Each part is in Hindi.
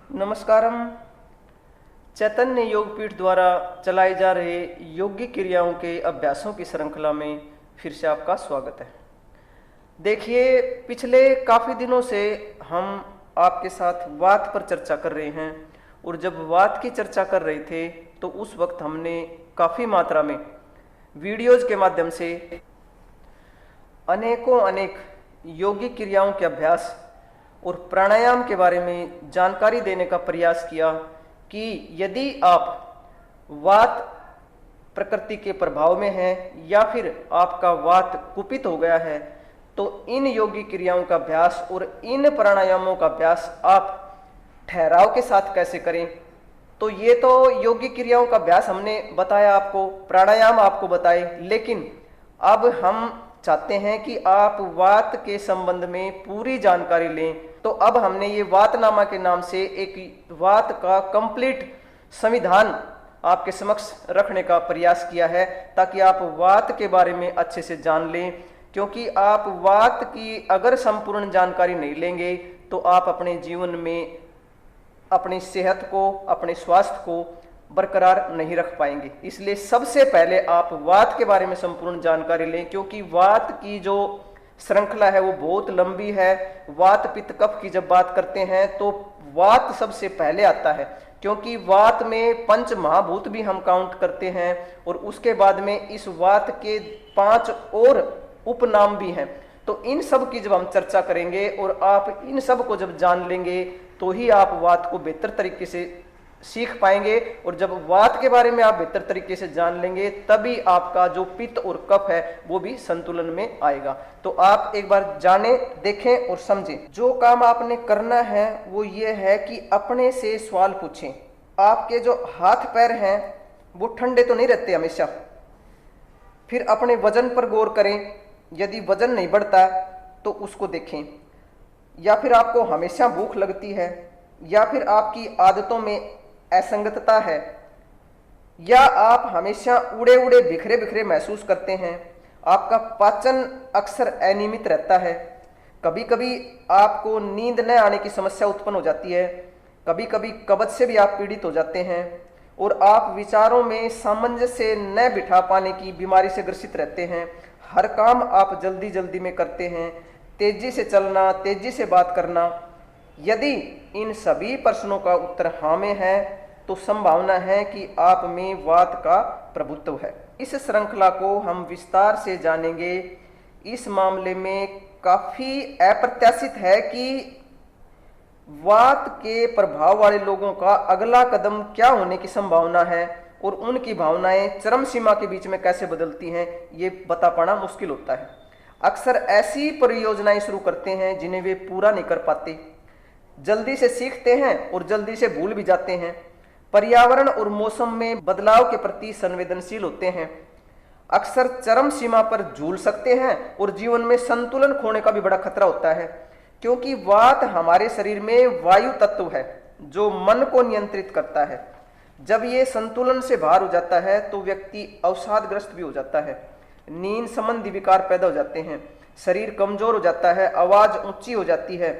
नमस्कारम। चैतन्य योगपीठ द्वारा चलाए जा रहे योगिक क्रियाओं के अभ्यासों की श्रृंखला में फिर से आपका स्वागत है। देखिए, पिछले काफ़ी दिनों से हम आपके साथ वात पर चर्चा कर रहे हैं और जब वात की चर्चा कर रहे थे तो उस वक्त हमने काफ़ी मात्रा में वीडियोज़ के माध्यम से अनेक योगिक क्रियाओं के अभ्यास और प्राणायाम के बारे में जानकारी देने का प्रयास किया कि यदि आप वात प्रकृति के प्रभाव में हैं या फिर आपका वात कुपित हो गया है तो इन योगिक क्रियाओं का अभ्यास और इन प्राणायामों का अभ्यास आप ठहराव के साथ कैसे करें। तो ये तो योगिक क्रियाओं का अभ्यास हमने बताया आपको, प्राणायाम आपको बताए, लेकिन अब हम चाहते हैं कि आप वात के संबंध में पूरी जानकारी लें। तो अब हमने ये वातनामा के नाम से एक वात का कंप्लीट संविधान आपके समक्ष रखने का प्रयास किया है ताकि आप वात के बारे में अच्छे से जान लें, क्योंकि आप वात की अगर संपूर्ण जानकारी नहीं लेंगे तो आप अपने जीवन में अपनी सेहत को, अपने स्वास्थ्य को बरकरार नहीं रख पाएंगे। इसलिए सबसे पहले आप वात के बारे में संपूर्ण जानकारी लें, क्योंकि वात की जो श्रृंखला है वो बहुत लंबी है। वात पित्त कफ की जब बात करते हैं तो वात सबसे पहले आता है, क्योंकि वात में पंच महाभूत भी हम काउंट करते हैं और उसके बाद में इस वात के 5 और उपनाम भी हैं। तो इन सब की जब हम चर्चा करेंगे और आप इन सब को जब जान लेंगे तो ही आप वात को बेहतर तरीके से सीख पाएंगे, और जब वात के बारे में आप बेहतर तरीके से जान लेंगे तभी आपका जो पित्त और कफ है वो भी संतुलन में आएगा। तो आप एक बार जाने, देखें और समझें। जो काम आपने करना है वो ये है कि अपने से सवाल पूछें। आपके जो हाथ पैर हैं वो ठंडे तो नहीं रहते हमेशा। फिर अपने वजन पर गौर करें, यदि वजन नहीं बढ़ता तो उसको देखें, या फिर आपको हमेशा भूख लगती है, या फिर आपकी आदतों में असंगतता है, या आप हमेशा उड़े उड़े बिखरे बिखरे महसूस करते हैं, आपका पाचन अक्सर अनियमित रहता है, कभी कभी आपको नींद न आने की समस्या उत्पन्न हो जाती है, कभी कभी कब्ज से भी आप पीड़ित हो जाते हैं, और आप विचारों में सामंजस्य न बिठा पाने की बीमारी से ग्रसित रहते हैं, हर काम आप जल्दी जल्दी में करते हैं, तेजी से चलना, तेजी से बात करना। यदि इन सभी प्रश्नों का उत्तर हाँ में है तो संभावना है कि आप में वात का प्रभुत्व है। इस श्रृंखला को हम विस्तार से जानेंगे। इस मामले में काफी अप्रत्याशित है कि वात के प्रभाव वाले लोगों का अगला कदम क्या होने की संभावना है और उनकी भावनाएं चरम सीमा के बीच में कैसे बदलती हैं, ये बता पाना मुश्किल होता है। अक्सर ऐसी परियोजनाएं शुरू करते हैं जिन्हें वे पूरा नहीं कर पाते, जल्दी से सीखते हैं और जल्दी से भूल भी जाते हैं, पर्यावरण और मौसम में बदलाव के प्रति संवेदनशील होते हैं, अक्सर चरम सीमा पर झूल सकते हैं और जीवन में संतुलन खोने का भी बड़ा खतरा होता है, क्योंकि वात हमारे शरीर में वायु तत्व है जो मन को नियंत्रित करता है। जब ये संतुलन से बाहर हो जाता है तो व्यक्ति अवसादग्रस्त भी हो जाता है, नींद संबंधी विकार पैदा हो जाते हैं, शरीर कमजोर हो जाता है, आवाज ऊंची हो जाती है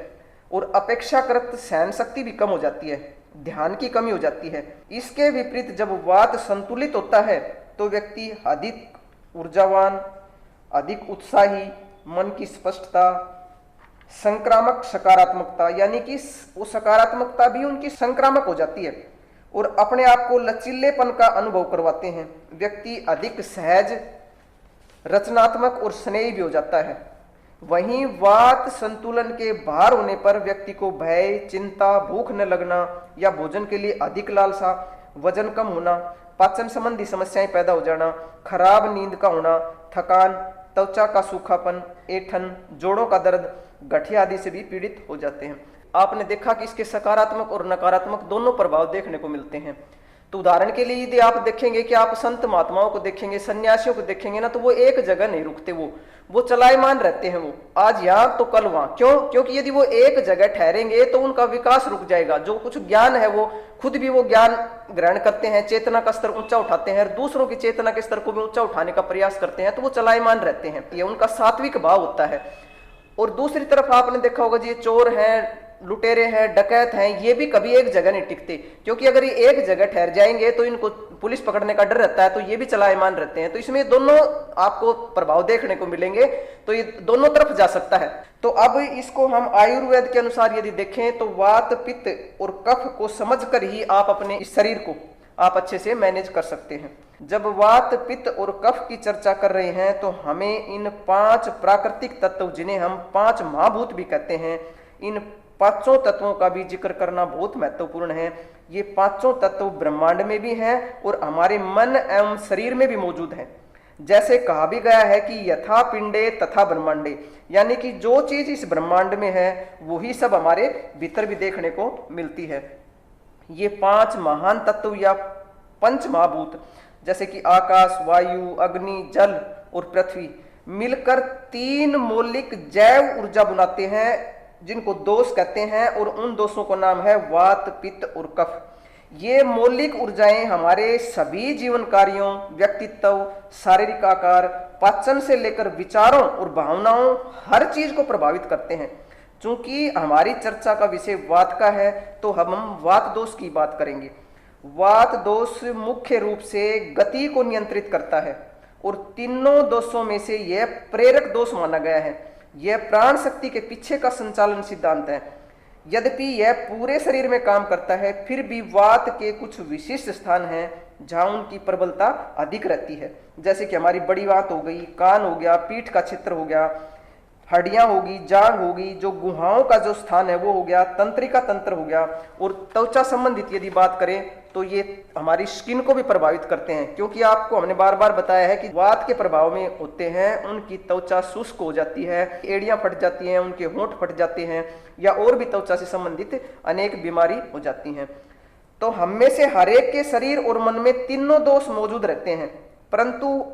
और अपेक्षाकृत सहन शक्ति भी कम हो जाती है, ध्यान की कमी हो जाती है। इसके विपरीत जब वात संतुलित होता है तो व्यक्ति अधिक ऊर्जावान, अधिक उत्साही, मन की स्पष्टता, संक्रामक सकारात्मकता, यानी कि वो सकारात्मकता भी उनकी संक्रामक हो जाती है और अपने आप को लचीलेपन का अनुभव करवाते हैं। व्यक्ति अधिक सहज, रचनात्मक और स्नेही भी हो जाता है। वहीं वात संतुलन के बाहर होने पर व्यक्ति को भय, चिंता, भूख न लगना या भोजन के लिए अधिक लालसा, वजन कम होना, पाचन संबंधी समस्याएं पैदा हो जाना, खराब नींद का होना, थकान, त्वचा का सूखापन, ऐंठन, जोड़ों का दर्द, गठिया आदि से भी पीड़ित हो जाते हैं। आपने देखा कि इसके सकारात्मक और नकारात्मक दोनों प्रभाव देखने को मिलते हैं। तो उदाहरण के लिए यदि आप देखेंगे कि आप संत महात्माओं को देखेंगे, सन्यासियों को देखेंगे ना, तो वो एक जगह नहीं रुकते, वो चलायमान रहते हैं। वो आज यहाँ तो कल वहां। क्यों? क्योंकि यदि वो एक जगह ठहरेंगे तो उनका विकास रुक जाएगा। जो कुछ ज्ञान है वो खुद भी वो ज्ञान ग्रहण करते हैं, चेतना का स्तर ऊंचा उठाते हैं, दूसरों की चेतना के स्तर को भी ऊंचा उठाने का प्रयास करते हैं, तो वो चलायमान रहते हैं। ये उनका सात्विक भाव होता है। और दूसरी तरफ आपने देखा होगा जी, ये चोर हैं, लुटेरे हैं, डकैत हैं, ये भी कभी एक जगह नहीं टिकते, क्योंकि अगर ये एक जगह ठहर जाएंगे तो इनको पुलिस पकड़ने का डर रहता है, तो ये भी चलाएमान रहते हैं। तो इसमें दोनों आपको प्रभाव देखने को मिलेंगे, तो ये दोनों तरफ जा सकता है। तो अब इसको हम आयुर्वेद के अनुसार यदि देखें तो वात, पित्त और कफ को समझकर ही आप अपने इस शरीर को आप अच्छे से मैनेज कर सकते हैं। जब वात, पित्त और कफ की चर्चा कर रहे हैं तो हमें इन 5 प्राकृतिक तत्व, जिन्हें हम 5 महाभूत भी कहते हैं, इन 5 तत्वों का भी जिक्र करना बहुत महत्वपूर्ण है। ये 5 तत्व ब्रह्मांड में भी हैं और हमारे मन एवं शरीर में भी मौजूद हैं। जैसे कहा भी गया है कि यथा पिंडे तथा ब्रह्मांडे, यानी कि जो चीज इस ब्रह्मांड में है वही सब हमारे भीतर भी देखने को मिलती है। ये 5 महान तत्व या पंच महाभूत, जैसे कि आकाश, वायु, अग्नि, जल और पृथ्वी, मिलकर 3 मौलिक जैव ऊर्जा बनाते हैं, जिनको दोष कहते हैं, और उन दोषों का नाम है वात, पित्त और कफ। ये मौलिक ऊर्जाएं हमारे सभी जीवन कार्यों, व्यक्तित्व, शारीरिक आकार, पाचन से लेकर विचारों और भावनाओं, हर चीज को प्रभावित करते हैं। चूंकि हमारी चर्चा का विषय वात का है तो हम वात दोष की बात करेंगे। वात दोष मुख्य रूप से गति को नियंत्रित करता है और तीनों दोषों में से यह प्रेरक दोष माना गया है। यह प्राण शक्ति के पीछे का संचालन सिद्धांत है। यद्यपि यह पूरे शरीर में काम करता है, फिर भी वात के कुछ विशिष्ट स्थान हैं जहां उनकी प्रबलता अधिक रहती है, जैसे कि हमारी बड़ी वात हो गई, कान हो गया, पीठ का क्षेत्र हो गया, हड्डियां होगी, जांघ होगी, जो गुहाओं का जो स्थान है वो हो गया, तंत्रिका तंत्र हो गया। और त्वचा संबंधित यदि बात करें तो ये हमारी स्किन को भी प्रभावित करते हैं, क्योंकि आपको हमने बार बार बताया है कि वात के प्रभाव में होते हैं उनकी त्वचा शुष्क हो जाती है, एड़ियां फट जाती हैं, उनके होंठ फट जाते हैं, या और भी त्वचा से संबंधित अनेक बीमारी हो जाती हैं। तो हम में से हर एक के शरीर और मन में तीनों दोष मौजूद रहते हैं, परंतु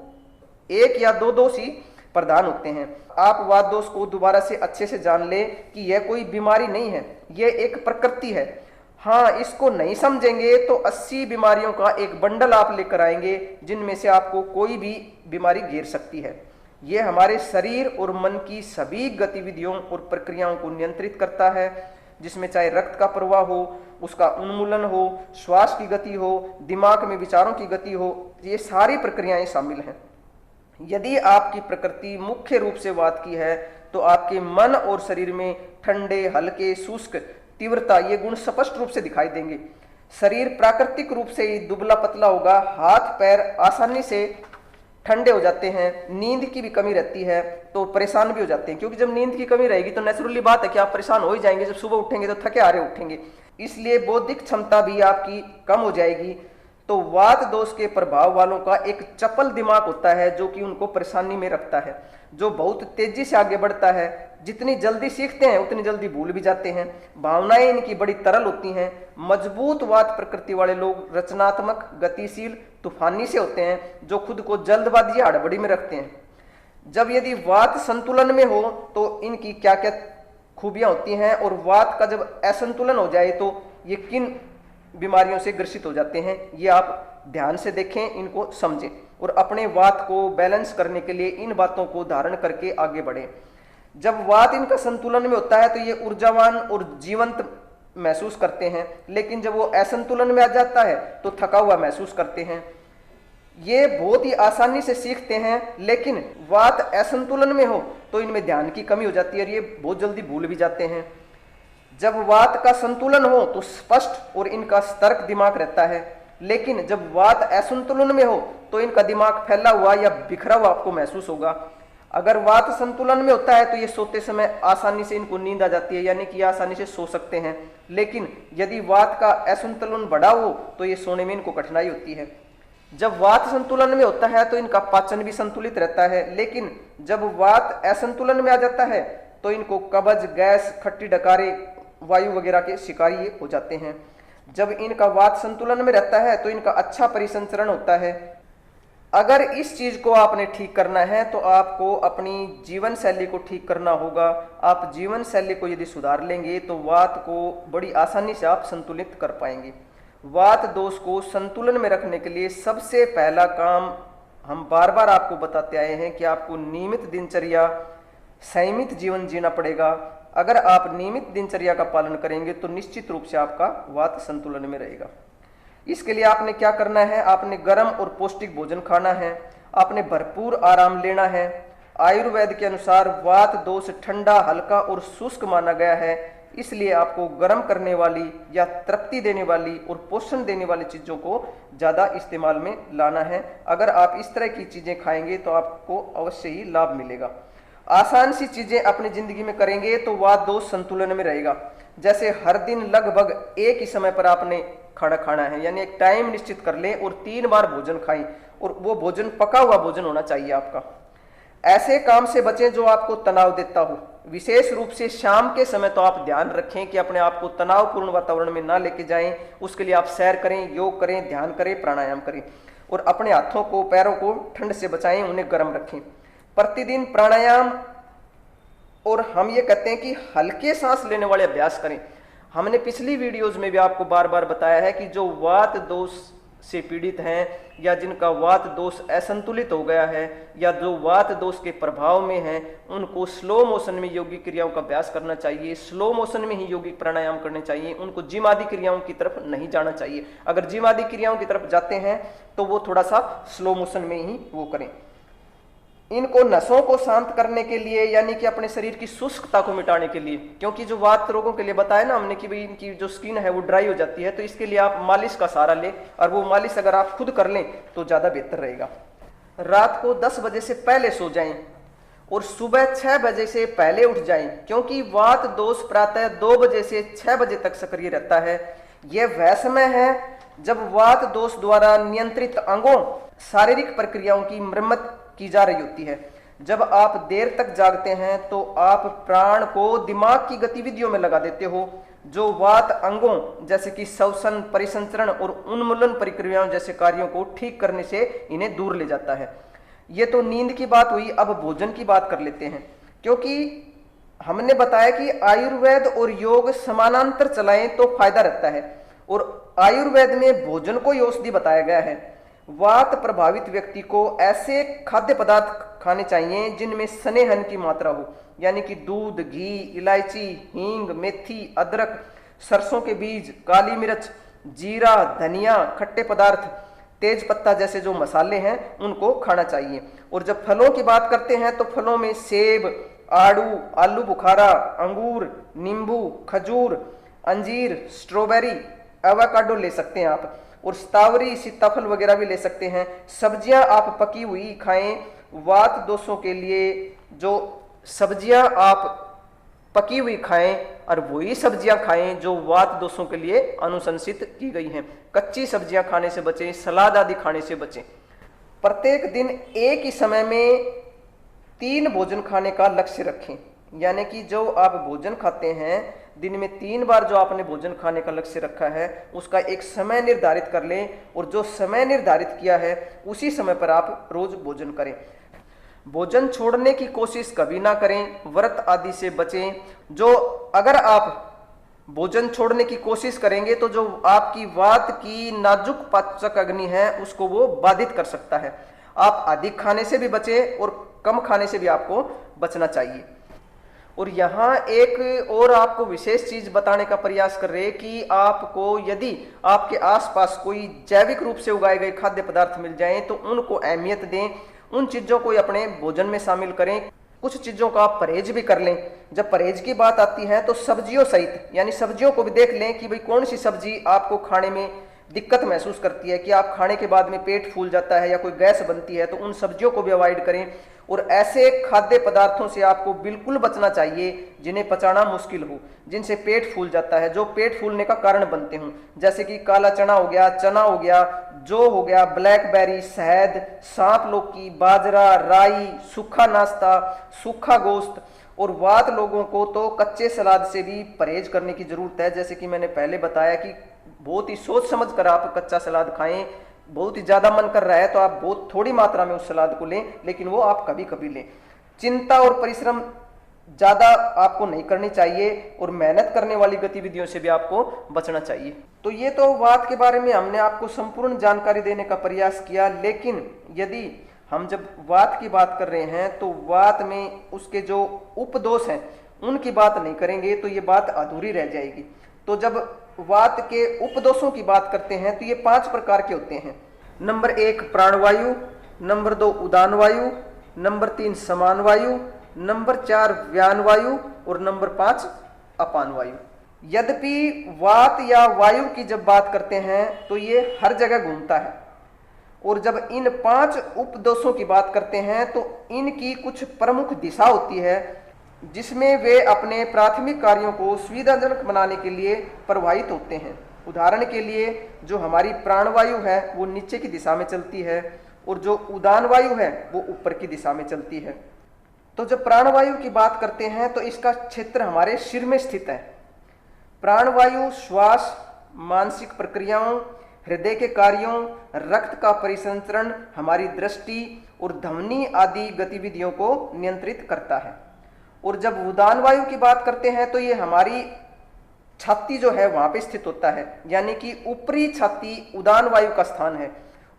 1 या 2 दोष ही प्रधान होते हैं। आप वात दोष को दोबारा से अच्छे से जान ले कि यह कोई बीमारी नहीं है, यह एक प्रकृति है। हाँ, इसको नहीं समझेंगे तो 80 बीमारियों का एक बंडल आप लेकर आएंगे, जिनमें से आपको कोई भी बीमारी घेर सकती है। यह हमारे शरीर और मन की सभी गतिविधियों और प्रक्रियाओं को नियंत्रित करता है, जिसमें चाहे रक्त का प्रवाह हो, उसका उन्मूलन हो, श्वास की गति हो, दिमाग में विचारों की गति हो, ये सारी प्रक्रियाएं शामिल हैं। यदि आपकी प्रकृति मुख्य रूप से वात की है तो आपके मन और शरीर में ठंडे, हल्के, शुष्क, तीव्रता, ये गुण स्पष्ट रूप से दिखाई देंगे। शरीर प्राकृतिक रूप से ही दुबला पतला होगा, हाथ पैर आसानी से ठंडे हो जाते हैं, नींद की भी कमी रहती है तो परेशान भी हो जाते हैं, क्योंकि जब नींद की कमी रहेगी तो नेचुरली बात है कि आप परेशान हो ही जाएंगे। जब सुबह उठेंगे तो थके हारे उठेंगे, इसलिए बौद्धिक क्षमता भी आपकी कम हो जाएगी। तो वात दोष के प्रभाव वालों का एक चपल दिमाग होता है जो कि उनको परेशानी में रखता है, जो बहुत तेजी से आगे बढ़ता है। जितनी जल्दी सीखते हैं उतनी जल्दी भूल भी जाते हैं। भावनाएं इनकी बड़ी तरल होती हैं। मजबूत वात प्रकृति वाले लोग रचनात्मक, गतिशील, तूफानी से होते हैं, जो खुद को जल्दबाजी या हड़बड़ी में रखते हैं। जब यदि वात संतुलन में हो तो इनकी क्या क्या खूबियां होती हैं, और वात का जब असंतुलन हो जाए तो ये किन बीमारियों से ग्रसित हो जाते हैं, ये आप ध्यान से देखें, इनको समझें और अपने वात को बैलेंस करने के लिए इन बातों को धारण करके आगे बढ़ें। जब वात इनका संतुलन में होता है तो ये ऊर्जावान और जीवंत महसूस करते हैं, लेकिन जब वो असंतुलन में आ जाता है तो थका हुआ महसूस करते हैं। ये बहुत ही आसानी से सीखते हैं, लेकिन वात असंतुलन में हो तो इनमें ध्यान की कमी हो जाती है और ये बहुत जल्दी भूल भी जाते हैं। जब वात का संतुलन हो तो स्पष्ट और इनका सतर्क दिमाग रहता है, लेकिन जब वात असंतुलन में हो तो इनका दिमाग फैला हुआ या बिखरा हुआ आपको महसूस होगा। अगर वात संतुलन में होता है तो ये सोते समय आसानी से इनको नींद आ जाती है, यानी कि ये आसानी से सो सकते हैं। लेकिन यदि वात का असंतुलन बढ़ा हो तो ये सोने में इनको कठिनाई होती है। जब वात संतुलन में होता है तो इनका पाचन भी संतुलित रहता है, लेकिन जब वात असंतुलन में आ जाता है तो इनको कब्ज, गैस, खट्टी डकारे, वायु वगैरह के शिकारी ये हो जाते हैं। जब इनका वात संतुलन में रहता है तो इनका अच्छा परिसंचरण होता है। अगर इस चीज को आपने ठीक करना है तो आपको अपनी जीवन शैली को ठीक करना होगा। आप जीवन शैली को यदि सुधार लेंगे तो वात को बड़ी आसानी से आप संतुलित कर पाएंगे। वात दोष को संतुलन में रखने के लिए सबसे पहला काम हम बार बार आपको बताते आए हैं कि आपको नियमित दिनचर्या, संयमित जीवन जीना पड़ेगा। अगर आप नियमित दिनचर्या का पालन करेंगे तो निश्चित रूप से आपका वात संतुलन में रहेगा। इसके लिए आपने क्या करना है, आपने गर्म और पौष्टिक भोजन खाना है, आपने भरपूर आराम लेना है। आयुर्वेद के अनुसार वात दोष ठंडा, हल्का और शुष्क माना गया है, इसलिए आपको गर्म करने वाली या तृप्ति देने वाली और पोषण देने वाली चीजों को ज्यादा इस्तेमाल में लाना है। अगर आप इस तरह की चीजें खाएंगे तो आपको अवश्य ही लाभ मिलेगा। आसान सी चीजें अपनी जिंदगी में करेंगे तो वात दोष संतुलन में रहेगा। जैसे हर दिन लगभग एक ही समय पर आपने खाना खाना है, यानी एक टाइम निश्चित कर लें और 3 बार भोजन खाएं, और वो भोजन पका हुआ भोजन होना चाहिए आपका। ऐसे काम से बचें जो आपको तनाव देता हो। विशेष रूप से शाम के समय तो आप ध्यान रखें कि अपने आप को तनावपूर्ण वातावरण में ना लेके जाएं। उसके लिए आप सैर करें, योग करें, ध्यान करें, प्राणायाम करें, और अपने हाथों को, पैरों को ठंड से बचाएं, उन्हें गर्म रखें। प्रतिदिन प्राणायाम, और हम ये कहते हैं कि हल्के सांस लेने वाले अभ्यास करें। हमने पिछली वीडियोज में भी आपको बार बार बताया है कि जो वात दोष से पीड़ित हैं या जिनका वात दोष असंतुलित हो गया है या जो वात दोष के प्रभाव में हैं, उनको स्लो मोशन में योगिक क्रियाओं का अभ्यास करना चाहिए। स्लो मोशन में ही योगिक प्राणायाम करने चाहिए। उनको जिम आदि क्रियाओं की तरफ नहीं जाना चाहिए। अगर जिम आदि क्रियाओं की तरफ जाते हैं तो वो थोड़ा सा स्लो मोशन में ही वो करें। इनको नसों को शांत करने के लिए, यानी कि अपने शरीर की शुष्कता को मिटाने के लिए, क्योंकि जो वात रोगों के लिए बताया ना हमने कि भाई इनकी जो स्किन है वो ड्राई हो जाती है, तो इसके लिए आप मालिश का सहारा लें, और वो मालिश अगर आप खुद कर लें तो ज्यादा बेहतर रहेगा। रात को 10 बजे से पहले सो जाएं और सुबह 6 बजे से पहले उठ जाएं, क्योंकि वात दोष प्रातः 2 बजे से 6 बजे तक सक्रिय रहता है। यह वह समय है जब वात दोष द्वारा नियंत्रित अंगों शारीरिक प्रक्रियाओं की मरम्मत की जा रही होती है। जब आप देर तक जागते हैं तो आप प्राण को दिमाग की गतिविधियों में लगा देते हो, जो वात अंगों जैसे कि श्वसन, परिसंचरण और उन्मूलन प्रक्रियाओं जैसे कार्यों को ठीक करने से इन्हें दूर ले जाता है। ये तो नींद की बात हुई। अब भोजन की बात कर लेते हैं, क्योंकि हमने बताया कि आयुर्वेद और योग समानांतर चलाएं तो फायदा रहता है, और आयुर्वेद में भोजन को ही औषधि बताया गया है। वात प्रभावित व्यक्ति को ऐसे खाद्य पदार्थ खाने चाहिए जिनमें स्नेहन की मात्रा हो, यानी कि दूध, घी, इलायची, हींग, मेथी, अदरक, सरसों के बीज, काली मिर्च, जीरा, धनिया, खट्टे पदार्थ, तेज पत्ता जैसे जो मसाले हैं उनको खाना चाहिए। और जब फलों की बात करते हैं तो फलों में सेब, आड़ू, आलू बुखारा, अंगूर, नींबू, खजूर, अंजीर, स्ट्रॉबेरी, एवोकाडो ले सकते हैं आप, और स्ट्रॉबेरी, सीताफल वगैरह भी ले सकते हैं। सब्जियां आप पकी हुई खाएं। वात दोषों के लिए जो सब्जियां आप पकी हुई खाएं और वही सब्जियां खाएं जो वात दोषों के लिए अनुशंसित की गई हैं। कच्ची सब्जियां खाने से बचें, सलाद आदि खाने से बचें। प्रत्येक दिन एक ही समय में 3 भोजन खाने का लक्ष्य रखें, यानी कि जो आप भोजन खाते हैं दिन में 3 बार जो आपने भोजन खाने का लक्ष्य रखा है उसका एक समय निर्धारित कर लें, और जो समय निर्धारित किया है उसी समय पर आप रोज भोजन करें। भोजन छोड़ने की कोशिश कभी ना करें, व्रत आदि से बचें। जो अगर आप भोजन छोड़ने की कोशिश करेंगे तो जो आपकी वात की नाजुक पाचक अग्नि है उसको वो बाधित कर सकता है। आप अधिक खाने से भी बचें और कम खाने से भी आपको बचना चाहिए। और यहाँ एक और आपको विशेष चीज बताने का प्रयास कर रहे हैं कि आपको यदि आपके आसपास कोई जैविक रूप से उगाए गए खाद्य पदार्थ मिल जाएं तो उनको अहमियत दें, उन चीजों को अपने भोजन में शामिल करें। कुछ चीजों का आप परहेज भी कर लें। जब परहेज की बात आती है तो सब्जियों सहित, यानी सब्जियों को भी देख लें कि भाई कौन सी सब्जी आपको खाने में दिक्कत महसूस करती है, कि आप खाने के बाद में पेट फूल जाता है या कोई गैस बनती है, तो उन सब्जियों को भी अवॉइड करें। और ऐसे खाद्य पदार्थों से आपको बिल्कुल बचना चाहिए जिन्हें पचाना मुश्किल हो, जिनसे पेट फूल जाता है, जो पेट फूलने का कारण बनते हों, जैसे कि काला चना हो गया, चना हो गया, जौ हो गया, ब्लैकबेरी, शहद, सांप लौकी, बाजरा, राई, सूखा नाश्ता, सूखा गोश्त। और वात लोगों को तो कच्चे सलाद से भी परहेज करने की जरूरत है। जैसे कि मैंने पहले बताया कि बहुत ही सोच समझ कर आप कच्चा सलाद खाएं। बहुत ही ज्यादा मन कर रहा है तो आप बहुत थोड़ी मात्रा में उस सलाद को लें, लेकिन वो आप कभी कभी लें। चिंता और परिश्रम ज्यादा आपको नहीं करनी चाहिए, और मेहनत करने वाली गतिविधियों से भी आपको बचना चाहिए। तो ये तो वात के बारे में हमने आपको संपूर्ण जानकारी देने का प्रयास किया। लेकिन यदि हम जब वात की बात कर रहे हैं तो वात में उसके जो उपदोष हैं उनकी बात नहीं करेंगे तो ये बात अधूरी रह जाएगी। तो जब वात के उपदोषों की बात करते हैं तो ये 5 प्रकार के होते हैं। नंबर 1 प्राणवायु, नंबर 2 उदान वायु, नंबर 3 समान वायु, नंबर 4 व्यान वायु और नंबर 5 अपान वायु। यद्यपि वात या वायु की जब बात करते हैं तो ये हर जगह घूमता है, और जब इन 5 उपदोषों की बात करते हैं तो इनकी कुछ प्रमुख दिशा होती है जिसमें वे अपने प्राथमिक कार्यों को सुविधाजनक बनाने के लिए प्रवाहित होते हैं। उदाहरण के लिए जो हमारी प्राणवायु है वो नीचे की दिशा में चलती है, और जो उदान वायु है वो ऊपर की दिशा में चलती है। तो जब प्राणवायु की बात करते हैं तो इसका क्षेत्र हमारे सिर में स्थित है। प्राणवायु श्वास, मानसिक प्रक्रियाओं, हृदय के कार्यों, रक्त का परिसंचरण, हमारी दृष्टि और ध्वनि आदि गतिविधियों को नियंत्रित करता है। और जब उदान वायु की बात करते हैं तो ये हमारी छाती जो है वहां पे स्थित होता है, यानी कि ऊपरी छाती उदान वायु का स्थान है,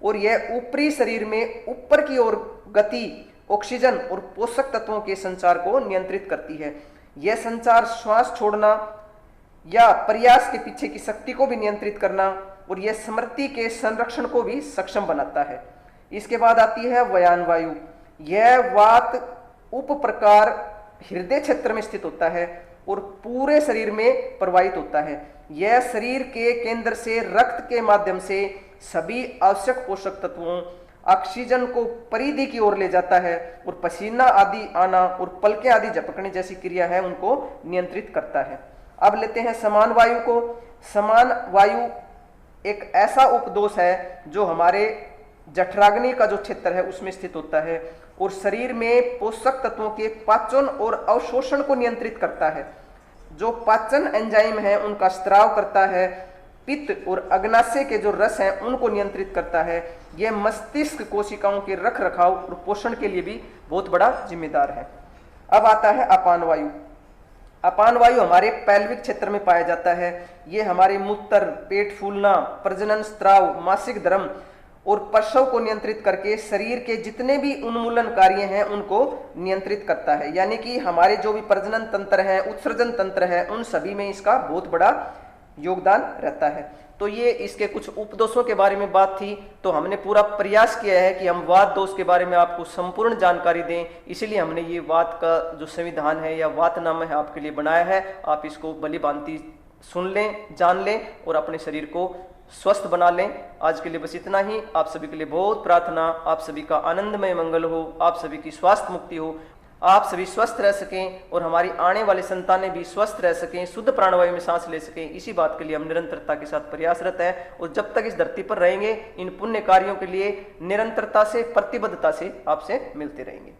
और यह ऊपरी शरीर में ऊपर की ओर गति, ऑक्सीजन और पोषक तत्वों के संचार को नियंत्रित करती है। यह संचार श्वास छोड़ना या प्रयास के पीछे की शक्ति को भी नियंत्रित करना, और यह स्मृति के संरक्षण को भी सक्षम बनाता है। इसके बाद आती है व्यान वायु। यह वात उप प्रकार हृदय क्षेत्र में स्थित होता है और पूरे शरीर में प्रवाहित होता है। यह शरीर के केंद्र से रक्त के माध्यम से सभी आवश्यक पोषक तत्वों, ऑक्सीजन को परिधि की ओर ले जाता है, और पसीना आदि आना और पलकें आदि झपकने जैसी क्रिया है उनको नियंत्रित करता है। अब लेते हैं समान वायु को। समान वायु एक ऐसा उपदोष है जो हमारे जठराग्नि का जो क्षेत्र है उसमें स्थित होता है, और शरीर में पोषक तत्वों के पाचन और अवशोषण को नियंत्रित करता है। जो पाचन एंजाइम है उनका स्त्राव करता है, पित्त और अग्नाशय के जो रस हैं उनको नियंत्रित करता है। यह मस्तिष्क कोशिकाओं के रख रखाव और पोषण के लिए भी बहुत बड़ा जिम्मेदार है। अब आता है अपान वायु। अपान वायु हमारे पैल्विक क्षेत्र में पाया जाता है। ये हमारे मूत्र, पेट फूलना, प्रजनन स्त्राव, मासिक धर्म और प्रसव को नियंत्रित करके शरीर के जितने भी उन्मूलन कार्य हैं उनको नियंत्रित करता है। यानी कि हमारे जो भी प्रजनन तंत्र है, उत्सर्जन तंत्र है, उन सभी में इसका बहुत बड़ा योगदान रहता है। तो ये इसके कुछ उपदोषों के बारे में बात थी। तो हमने पूरा प्रयास किया है कि हम वात दोष के बारे में आपको संपूर्ण जानकारी दें, इसीलिए हमने ये वात का जो संविधान है या वातनामा है आपके लिए बनाया है। आप इसको भली भांति सुन लें, जान लें और अपने शरीर को स्वस्थ बना लें। आज के लिए बस इतना ही। आप सभी के लिए बहुत प्रार्थना, आप सभी का आनंदमय मंगल हो, आप सभी की स्वास्थ्य मुक्ति हो, आप सभी स्वस्थ रह सकें और हमारी आने वाली संतानें भी स्वस्थ रह सकें, शुद्ध प्राणवायु में सांस ले सकें। इसी बात के लिए हम निरंतरता के साथ प्रयासरत हैं, और जब तक इस धरती पर रहेंगे इन पुण्य कार्यों के लिए निरंतरता से, प्रतिबद्धता से आपसे मिलते रहेंगे।